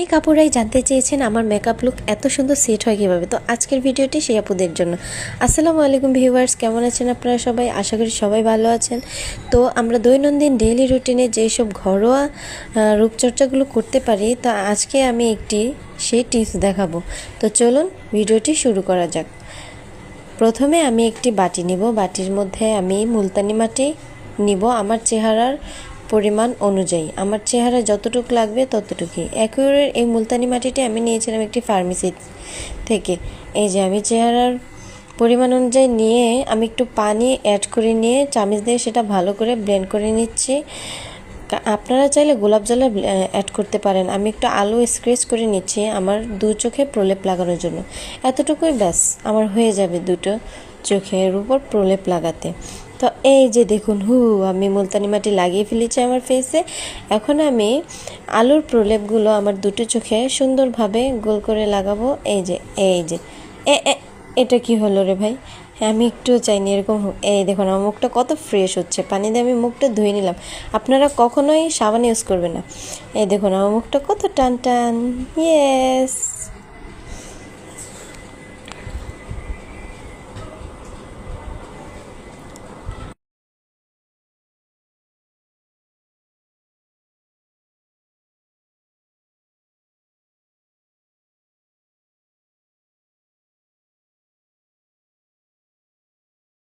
অনেক আপুরাই জানতে চেয়েছেন আমার মেকআপ লুক এত সুন্দর সেট হয় কীভাবে। তো আজকের ভিডিওটি সেই আপুদের জন্য। আসসালামু আলাইকুম ভিউয়ার্স, কেমন আছেন আপনারা সবাই? আশা করি সবাই ভালো আছেন। তো আমরা দৈনন্দিন ডেইলি রুটিনে যেসব ঘরোয়া রূপচর্চাগুলো করতে পারি, তো আজকে আমি সেই টিপস দেখাবো। তো চলুন ভিডিওটি শুরু করা যাক। প্রথমে আমি একটি বাটি নিব। বাটির মধ্যে আমি মুলতানি মাটি নিব আমার চেহারার পরিমাণ অনুযায়ী। আমার চেহারা যতটুকু লাগবে ততটুকুই। অ্যাকুরের এই মুলতানি মাটিটি আমি নিয়েছিলাম একটি ফার্মেসি থেকে। এই যে আমি চেহারার পরিমাণ অনুযায়ী নিয়ে আমি একটু পানি অ্যাড করে নিয়ে চামচ দিয়ে সেটা ভালো করে ব্লেন্ড করে নিচ্ছি। আপনারা চাইলে গোলাপ জল অ্যাড করতে পারেন। আমি একটু আলু স্ক্রেচ করে নিচ্ছি আমার দু চোখে প্রলেপ লাগানোর জন্য। এতটুকুই ব্যাস আমার হয়ে যাবে দুটো চোখের উপর প্রলেপ লাগাতে। তো এই যে দেখুন আমি মুলতানি মাটি লাগিয়ে ফেলেছি আমার ফেসে। এখন আমি আলুর প্রলেপগুলো আমার দুটো চোখে সুন্দরভাবে গোল করে লাগাবো। এই যে এটা কি হলো রে ভাই? আমি একটু চাইনি এরকম। এই দেখুন আমার মুখটা কত ফ্রেশ হচ্ছে। পানি দিয়ে আমি মুখটা ধুয়ে নিলাম। আপনারা কখনোই সাবান ইউজ করবেন না। এই দেখুন আমার মুখটা কত টান টান। ইয়েস।